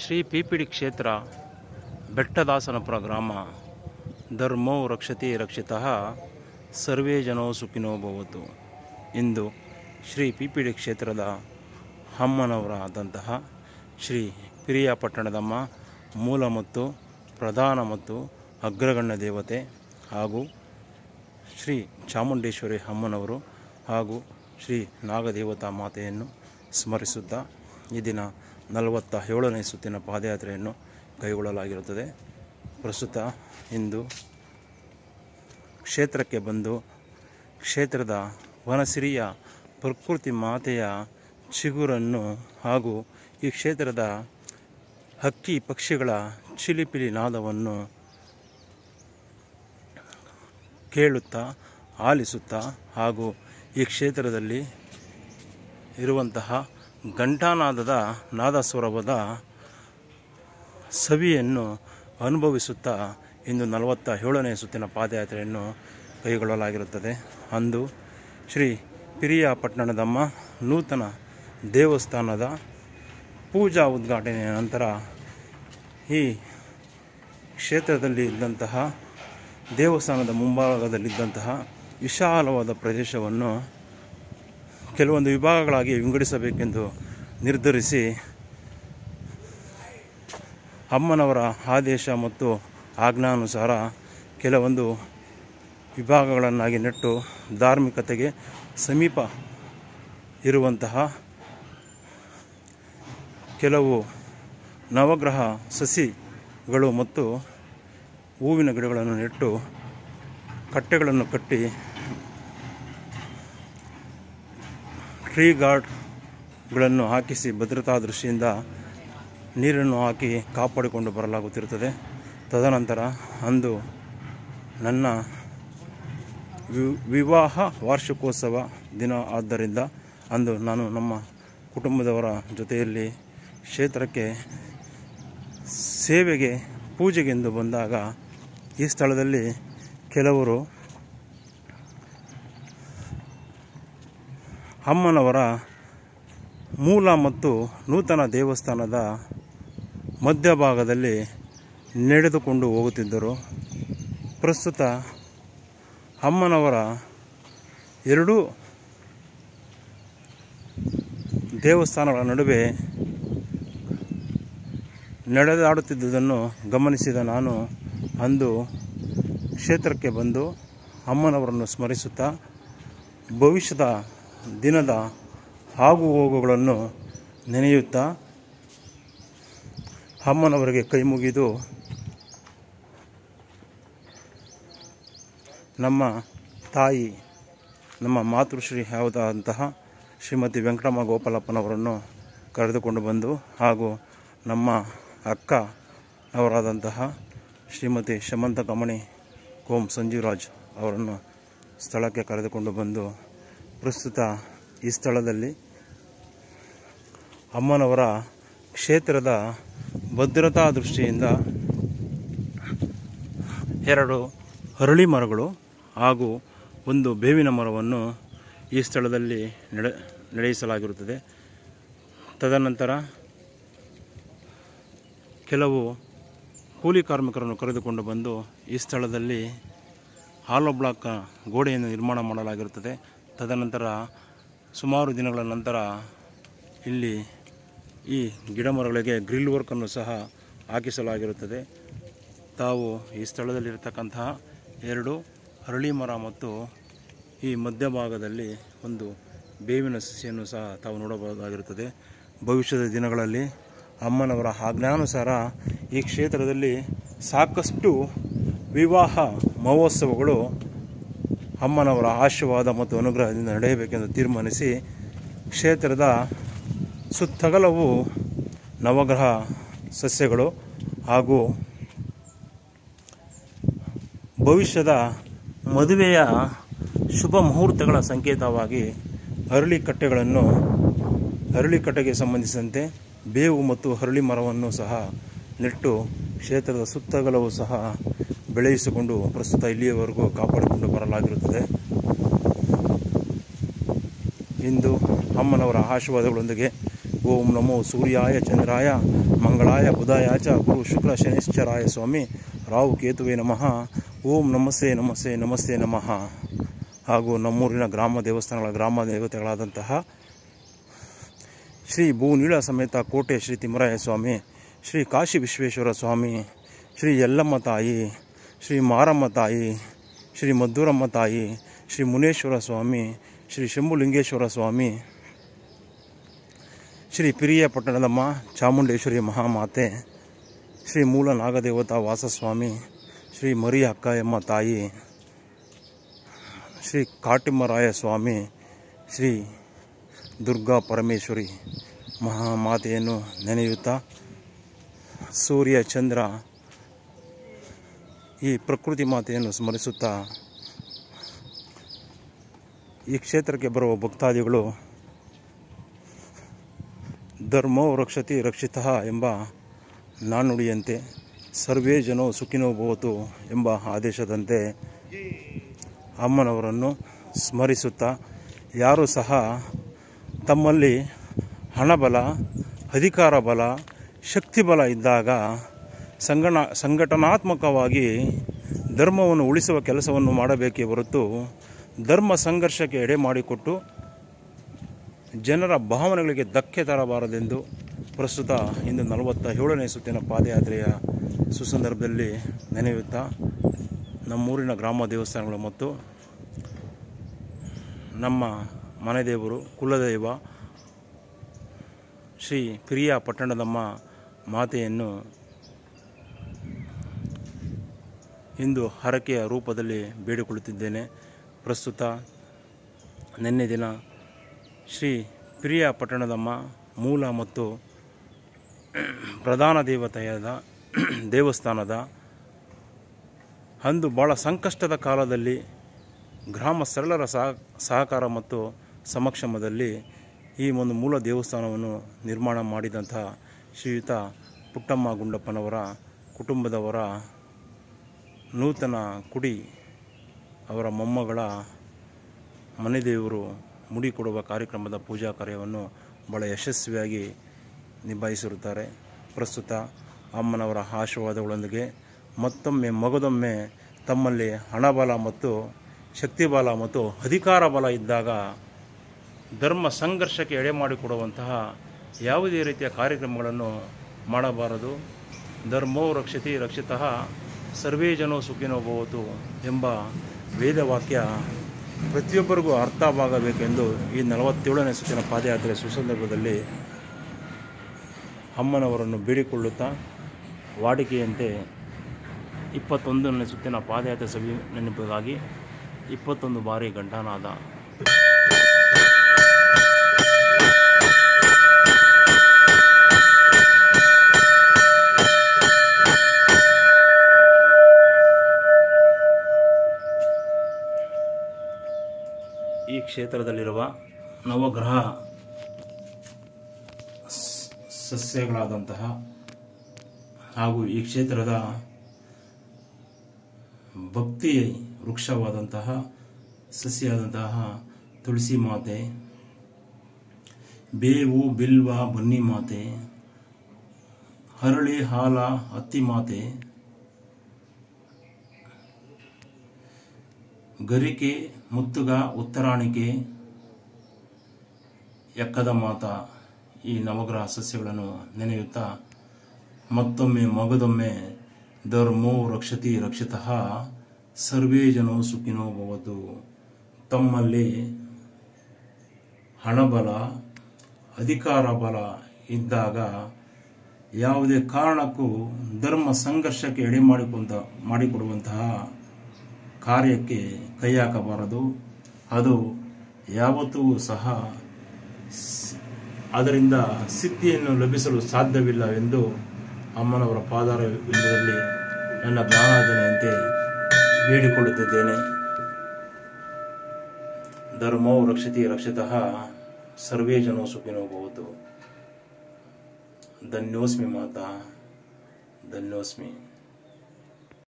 ಶ್ರೀ ಪಿಪಿಡಿ ಕ್ಷೇತ್ರ ಬೆಟ್ಟದಾಸನಪುರ ಗ್ರಾಮ. ಧರ್ಮೋ ರಕ್ಷತೆ ರಕ್ಷಿತಃ ಸರ್ವೇ ಜನೋ ಸುಖಿನೋ ಭವಂತು. ಇಂದು ಶ್ರೀ ಪಿಪಿಡಿ ಕ್ಷೇತ್ರದ ಅಮ್ಮನವರಾದಂತಹ ಶ್ರೀ ಪಿರಿಯಾಪಟ್ಟಣದಮ್ಮ ಮೂಲ ಮತ್ತು ಪ್ರಧಾನ ಮತ್ತು ಅಗ್ರಗಣ್ಯ ದೇವತೆ ಹಾಗೂ ಶ್ರೀ ಚಾಮುಂಡೇಶ್ವರಿ ಅಮ್ಮನವರು ಹಾಗೂ ಶ್ರೀ ನಾಗದೇವತಾ ಮಾತೆಯನ್ನು ಸ್ಮರಿಸುತ್ತಾ ಈ ದಿನ 47ನೇ ಸುತ್ತಿನ ಪಾದಯಾತ್ರೆಯನ್ನು ಕೈಗೊಳ್ಳಲಾಗಿರುತ್ತದೆ. ಪ್ರಸ್ತುತ ಇಂದು ಕ್ಷೇತ್ರಕ್ಕೆ ಬಂದು ಕ್ಷೇತ್ರದ ವನಸಿರಿಯ ಪ್ರಕೃತಿ ಮಾತೆಯ ಚಿಗುರನ್ನು ಹಾಗೂ ಈ ಕ್ಷೇತ್ರದ ಹಕ್ಕಿ ಪಕ್ಷಿಗಳ ಚಿಲಿಪಿಲಿ ನಾದವನ್ನು ಕೇಳುತ್ತಾ ಆಲಿಸುತ್ತಾ ಹಾಗೂ ಈ ಕ್ಷೇತ್ರದಲ್ಲಿ ಇರುವಂತಹ ಘಂಟಾನಾದದ ನಾದಸ್ವರವಾದ ಸವಿಯನ್ನು ಅನುಭವಿಸುತ್ತಾ ಇಂದು 47ನೇ ಸುತ್ತಿನ ಪಾದಯಾತ್ರೆಯನ್ನು ಕೈಗೊಳ್ಳಲಾಗಿರುತ್ತದೆ. ಅಂದು ಶ್ರೀ ಪಿರಿಯಾಪಟ್ಟಣದಮ್ಮ ನೂತನ ದೇವಸ್ಥಾನದ ಪೂಜಾ ಉದ್ಘಾಟನೆಯ ನಂತರ ಈ ಕ್ಷೇತ್ರದಲ್ಲಿ ಇದ್ದಂತಹ ದೇವಸ್ಥಾನದ ಮುಂಭಾಗದಲ್ಲಿದ್ದಂತಹ ವಿಶಾಲವಾದ ಪ್ರದೇಶವನ್ನು ಕೆಲವೊಂದು ವಿಭಾಗಗಳಾಗಿ ವಿಂಗಡಿಸಬೇಕೆಂದು ನಿರ್ಧರಿಸಿ ಅಮ್ಮನವರ ಆದೇಶ ಮತ್ತು ಆಜ್ಞಾನುಸಾರ ಕೆಲವೊಂದು ವಿಭಾಗಗಳನ್ನಾಗಿ ನೆಟ್ಟು ಧಾರ್ಮಿಕತೆಗೆ ಸಮೀಪ ಇರುವಂತಹ ಕೆಲವು ನವಗ್ರಹ ಸಸಿಗಳು ಮತ್ತು ಹೂವಿನ ಗಿಡಗಳನ್ನು ನೆಟ್ಟು ಕಟ್ಟೆಗಳನ್ನು ಕಟ್ಟಿ ಟ್ರೀ ಗಾರ್ಡ್ಗಳನ್ನು ಹಾಕಿಸಿ ಭದ್ರತಾ ದೃಷ್ಟಿಯಿಂದ ನೀರನ್ನು ಹಾಕಿ ಕಾಪಾಡಿಕೊಂಡು ಬರಲಾಗುತ್ತಿರುತ್ತದೆ. ತದನಂತರ ಅಂದು ನನ್ನ ವಿವಾಹ ವಾರ್ಷಿಕೋತ್ಸವ ದಿನ ಆದ್ದರಿಂದ ಅಂದು ನಾನು ನಮ್ಮ ಕುಟುಂಬದವರ ಜೊತೆಯಲ್ಲಿ ಕ್ಷೇತ್ರಕ್ಕೆ ಸೇವೆಗೆ ಪೂಜೆಗೆಂದು ಬಂದಾಗ ಈ ಸ್ಥಳದಲ್ಲಿ ಕೆಲವರು ಅಮ್ಮನವರ ಮೂಲ ಮತ್ತು ನೂತನ ದೇವಸ್ಥಾನದ ಮಧ್ಯಭಾಗದಲ್ಲಿ ನಡೆದುಕೊಂಡು ಹೋಗುತ್ತಿದ್ದರು. ಪ್ರಸ್ತುತ ಅಮ್ಮನವರ ಎರಡೂ ದೇವಸ್ಥಾನಗಳ ನಡುವೆ ನಡೆದಾಡುತ್ತಿದ್ದುದನ್ನು ಗಮನಿಸಿದ ನಾನು ಅಂದು ಕ್ಷೇತ್ರಕ್ಕೆ ಬಂದು ಅಮ್ಮನವರನ್ನು ಸ್ಮರಿಸುತ್ತಾ ಭವಿಷ್ಯದ ದಿನದ ಆಗು ಹೋಗುಗಳನ್ನು ನೆನೆಯುತ್ತಾ ಅಮ್ಮನವರಿಗೆ ಕೈ ಮುಗಿದು ನಮ್ಮ ತಾಯಿ ನಮ್ಮ ಮಾತೃಶ್ರೀ ಯಾವುದಾದಂತಹ ಶ್ರೀಮತಿ ವೆಂಕಟಮ್ಮ ಗೋಪಾಲಪ್ಪನವರನ್ನು ಕರೆದುಕೊಂಡು ಬಂದು ಹಾಗೂ ನಮ್ಮ ಅಕ್ಕ ಅವರಾದಂತಹ ಶ್ರೀಮತಿ ಶಮಂತ ಕಮಣಿ ಕೋಂ ಸಂಜೀವರಾಜ್ ಅವರನ್ನು ಸ್ಥಳಕ್ಕೆ ಕರೆದುಕೊಂಡು ಬಂದು ಪ್ರಸ್ತುತ ಈ ಸ್ಥಳದಲ್ಲಿ ಅಮ್ಮನವರ ಕ್ಷೇತ್ರದ ಭದ್ರತಾ ದೃಷ್ಟಿಯಿಂದ 2 ಅರಳಿ ಮರಗಳು ಹಾಗೂ 1 ಬೇವಿನ ಮರವನ್ನು ಈ ಸ್ಥಳದಲ್ಲಿ ನಡೆಸಲಾಗಿರುತ್ತದೆ. ತದನಂತರ ಕೆಲವು ಕೂಲಿ ಕಾರ್ಮಿಕರನ್ನು ಕರೆದುಕೊಂಡು ಬಂದು ಈ ಸ್ಥಳದಲ್ಲಿ ಹಾಲೋ ಬ್ಲಾಕ್ ಗೋಡೆಯನ್ನು ನಿರ್ಮಾಣ ಮಾಡಲಾಗಿರುತ್ತದೆ. ತದನಂತರ ಸುಮಾರು ದಿನಗಳ ನಂತರ ಇಲ್ಲಿ ಈ ಗಿಡಮರಗಳಿಗೆ ಗ್ರಿಲ್ ವರ್ಕನ್ನು ಸಹ ಹಾಕಿಸಲಾಗಿರುತ್ತದೆ. ತಾವು ಈ ಸ್ಥಳದಲ್ಲಿರತಕ್ಕಂತಹ 2 ಅರಳಿ ಮರ ಮತ್ತು ಈ ಮಧ್ಯಭಾಗದಲ್ಲಿ 1 ಬೇವಿನ ಸಸಿಯನ್ನು ಸಹ ತಾವು ನೋಡಬಹುದಾಗಿರುತ್ತದೆ. ಭವಿಷ್ಯದ ದಿನಗಳಲ್ಲಿ ಅಮ್ಮನವರ ಆಜ್ಞಾನುಸಾರ ಈ ಕ್ಷೇತ್ರದಲ್ಲಿ ಸಾಕಷ್ಟು ವಿವಾಹ ಮಹೋತ್ಸವಗಳು ಅಮ್ಮನವರ ಆಶೀರ್ವಾದ ಮತ್ತು ಅನುಗ್ರಹದಿಂದ ನಡೆಯಬೇಕೆಂದು ತೀರ್ಮಾನಿಸಿ ಕ್ಷೇತ್ರದ ಸುತ್ತಗಲವು ನವಗ್ರಹ ಸಸ್ಯಗಳು ಹಾಗೂ ಭವಿಷ್ಯದ ಮದುವೆಯ ಶುಭ ಮುಹೂರ್ತಗಳ ಸಂಕೇತವಾಗಿ ಅರಳಿಕಟ್ಟೆಗೆ ಸಂಬಂಧಿಸಿದಂತೆ ಬೇವು ಮತ್ತು ಅರಳಿ ಮರವನ್ನು ಸಹ ನೆಟ್ಟು ಕ್ಷೇತ್ರದ ಸುತ್ತಗಲವೂ ಸಹ ಬೆಳೆಯಿಸಿಕೊಂಡು ಪ್ರಸ್ತುತ ಇಲ್ಲಿಯವರೆಗೂ ಕಾಪಾಡಿಕೊಂಡು ಬರಲಾಗಿರುತ್ತದೆ. ಇಂದು ಅಮ್ಮನವರ ಆಶೀರ್ವಾದಗಳೊಂದಿಗೆ ಓಂ ನಮೋ ಸೂರ್ಯಾಯ ಚಂದ್ರಾಯ ಮಂಗಳ ಮಂಗಳಾಯ ಬುಧಾಯ ಚ ಗುರು ಶುಕ್ರ ಶನಿಶ್ಚರಾಯ ಸ್ವಾಮಿ ರಾಹು ಕೇತುವೆ ನಮಃ. ಓಂ ನಮಸ್ತೆ ನಮಸ್ತೆ ನಮಸ್ತೆ ನಮಃ. ಹಾಗೂ ನಮ್ಮೂರಿನ ಗ್ರಾಮ ದೇವಸ್ಥಾನಗಳ ಗ್ರಾಮ ದೇವತೆಗಳಾದಂತಹ ಶ್ರೀ ಭೂನೀಳ ಸಮೇತ ಕೋಟೆ ಶ್ರೀ ತಿಮ್ಮರಾಯ ಸ್ವಾಮಿ, ಶ್ರೀ ಕಾಶಿ ವಿಶ್ವೇಶ್ವರ ಸ್ವಾಮಿ, ಶ್ರೀ ಯಲ್ಲಮ್ಮ ತಾಯಿ, ಶ್ರೀ ಮಾರಮ್ಮ ತಾಯಿ, ಶ್ರೀ ಮದ್ದೂರಮ್ಮ ತಾಯಿ, ಶ್ರೀ ಮುನೇಶ್ವರ ಸ್ವಾಮಿ, ಶ್ರೀ ಶಂಭುಲಿಂಗೇಶ್ವರ ಸ್ವಾಮಿ, ಶ್ರೀ ಪಿರಿಯ ಪಟ್ಟಣದಮ್ಮ ಚಾಮುಂಡೇಶ್ವರಿ ಮಹಾಮಾತೆ, ಶ್ರೀ ಮೂಲ ನಾಗದೇವತಾ ವಾಸಸ್ವಾಮಿ, ಶ್ರೀ ಮರಿಯ ಅಕ್ಕಯಮ್ಮ ತಾಯಿ, ಶ್ರೀ ಕಾಟಿಮ್ಮರಾಯ ಸ್ವಾಮಿ, ಶ್ರೀ ದುರ್ಗಾ ಪರಮೇಶ್ವರಿ ಮಹಾಮಾತೆಯನ್ನು ನೆನೆಯುತ್ತಾ ಸೂರ್ಯ ಚಂದ್ರ ಈ ಪ್ರಕೃತಿ ಮಾತೆಯನ್ನು ಸ್ಮರಿಸುತ್ತಾ ಈ ಕ್ಷೇತ್ರಕ್ಕೆ ಬರುವ ಭಕ್ತಾದಿಗಳು ಧರ್ಮೋ ರಕ್ಷತಿ ರಕ್ಷಿತಃ ಎಂಬ ನಾಣ್ಣುಡಿಯಂತೆ ಸರ್ವೇ ಜನೋ ಸುಖಿನೋ ಭವತು ಎಂಬ ಆದೇಶದಂತೆ ಅಮ್ಮನವರನ್ನು ಸ್ಮರಿಸುತ್ತಾ ಯಾರೂ ಸಹ ತಮ್ಮಲ್ಲಿ ಹಣಬಲ, ಅಧಿಕಾರ ಬಲ, ಶಕ್ತಿ ಬಲ ಇದ್ದಾಗ ಸಂಘಟನಾತ್ಮಕವಾಗಿ ಧರ್ಮವನ್ನು ಉಳಿಸುವ ಕೆಲಸವನ್ನು ಮಾಡಬೇಕೇ ಹೊರತು ಧರ್ಮ ಸಂಘರ್ಷಕ್ಕೆ ಎಡೆ ಮಾಡಿಕೊಟ್ಟು ಜನರ ಭಾವನೆಗಳಿಗೆ ಧಕ್ಕೆ ತರಬಾರದೆಂದು ಪ್ರಸ್ತುತ ಇಂದು 47ನೇ ಸುತ್ತಿನ ಪಾದಯಾತ್ರೆಯ ಸುಸಂದರ್ಭದಲ್ಲಿ ನೆನೆಯುತ್ತಾ ನಮ್ಮೂರಿನ ಗ್ರಾಮ ದೇವಸ್ಥಾನಗಳು ಮತ್ತು ನಮ್ಮ ಮನೆ ದೇವರು ಕುಲದೈವ ಶ್ರೀ ಪಿರಿಯ ಪಟ್ಟಣದಮ್ಮ ಮಾತೆಯನ್ನು ಇಂದು ಹರಕೆಯ ರೂಪದಲ್ಲಿ ಬೇಡಿಕೊಳ್ಳುತ್ತಿದ್ದೇನೆ. ಪ್ರಸ್ತುತ ನಿನ್ನೆ ದಿನ ಶ್ರೀ ಪಿರಿಯ ಪಟ್ಟಣದಮ್ಮ ಮೂಲ ಮತ್ತು ಪ್ರಧಾನ ದೇವತೆಯಾದ ದೇವಸ್ಥಾನದ ಅಂದು ಭಾಳ ಸಂಕಷ್ಟದ ಕಾಲದಲ್ಲಿ ಗ್ರಾಮ ಸರಳರ ಸಹಕಾರ ಮತ್ತು ಸಮಕ್ಷಮದಲ್ಲಿ ಈ ಒಂದು ಮೂಲ ದೇವಸ್ಥಾನವನ್ನು ನಿರ್ಮಾಣ ಮಾಡಿದಂತಹ ಶ್ರೀಯುತ ಪುಟ್ಟಮ್ಮ ಗುಂಡಪ್ಪನವರ ಕುಟುಂಬದವರ ನೂತನ ಕುಡಿ ಅವರ ಮೊಮ್ಮಗಳ ಮನೆ ದೇವರು ಮುಡಿ ಕೊಡುವ ಕಾರ್ಯಕ್ರಮದ ಪೂಜಾ ಕಾರ್ಯವನ್ನು ಭಾಳ ಯಶಸ್ವಿಯಾಗಿ ನಿಭಾಯಿಸಿರುತ್ತಾರೆ. ಪ್ರಸ್ತುತ ಅಮ್ಮನವರ ಆಶೀರ್ವಾದಗಳೊಂದಿಗೆ ಮತ್ತೊಮ್ಮೆ ಮಗದೊಮ್ಮೆ ತಮ್ಮಲ್ಲಿ ಹಣಬಲ ಮತ್ತು ಶಕ್ತಿಬಲ ಮತ್ತು ಅಧಿಕಾರ ಬಲ ಇದ್ದಾಗ ಧರ್ಮ ಸಂಘರ್ಷಕ್ಕೆ ಎಡೆ ಮಾಡಿಕೊಡುವಂತಹ ಯಾವುದೇ ರೀತಿಯ ಕಾರ್ಯಕ್ರಮಗಳನ್ನು ಮಾಡಬಾರದು. ಧರ್ಮೋ ರಕ್ಷತಿ ರಕ್ಷಿತಃ ಸರ್ವೇ ಜನೋ ಸುಖಿನೋ ಭವತು ಎಂಬ ವೇದವಾಕ್ಯ ಪ್ರತಿಯೊಬ್ಬರಿಗೂ ಅರ್ಥವಾಗಬೇಕೆಂದು ಈ 47ನೇ ಸುತ್ತಿನ ಪಾದಯಾತ್ರೆ ಸುಸಂದರ್ಭದಲ್ಲಿ ಅಮ್ಮನವರನ್ನು ಬೇಡಿಕೊಳ್ಳುತ್ತಾ ವಾಡಿಕೆಯಂತೆ 21ನೇ ಸುತ್ತಿನ ಪಾದಯಾತ್ರೆ ಸಭೆ ನೆನಪಿಗಾಗಿ 21 ಬಾರಿ ಘಂಟಾನಾದ. ಈ ಕ್ಷೇತ್ರದಲ್ಲಿರುವ ನವಗ್ರಹ ಸಸ್ಯಗಳಾದಂತಹ ಹಾಗೂ ಈ ಕ್ಷೇತ್ರದ ಭಕ್ತಿ ವೃಕ್ಷವಾದಂತಹ ಸಸ್ಯವಾದಂತಹ ತುಳಸಿ ಮಾತೆ, ಬೇವು ಬಿಲ್ವ ಬನ್ನಿ ಮಾತೆ, ಹರಳಿ ಹಾಲ ಹತ್ತಿ ಮಾತೆ, ಗರಿಕೆ ಮುತ್ತುಗ ಉತ್ತರಾಣಿಕೆ ಎಕ್ಕದ ಮಾತ ಈ ನವಗ್ರಹ ಸಸ್ಯಗಳನ್ನು ನೆನೆಯುತ್ತಾ ಮತ್ತೊಮ್ಮೆ ಮಗದೊಮ್ಮೆ ಧರ್ಮೋ ರಕ್ಷತಿ ರಕ್ಷಿತಃ ಸರ್ವೇ ಜನೋ ಸುಖಿನೋ ಭವತು. ತಮ್ಮಲ್ಲಿ ಹಣಬಲ, ಅಧಿಕಾರ ಬಲ ಇದ್ದಾಗ ಯಾವುದೇ ಕಾರಣಕ್ಕೂ ಧರ್ಮ ಸಂಘರ್ಷಕ್ಕೆ ಎಡೆ ಮಾಡಿಕೊಡುವಂತಹ ಕಾರ್ಯಕ್ಕೆ ಕೈ ಹಾಕಬಾರದು. ಅದು ಯಾವತ್ತೂ ಸಹ ಅದರಿಂದ ಸಿದ್ಧಿಯನ್ನು ಲಭಿಸಲು ಸಾಧ್ಯವಿಲ್ಲವೆಂದು ಅಮ್ಮನವರ ಪಾದಾರವಿಂದದಲ್ಲಿ ನನ್ನ ಜ್ಞಾನಾರ್ಜನೆಯಂತೆ ಬೇಡಿಕೊಳ್ಳುತ್ತಿದ್ದೇನೆ. ಧರ್ಮೋ ರಕ್ಷತಿ ರಕ್ಷಿತಃ ಸರ್ವೇ ಜನೋ ಸುಖಿನೋ ಭವತು. ಧನ್ಯೋಸ್ಮಿ ಮಾತಾ, ಧನ್ಯೋಸ್ಮಿ.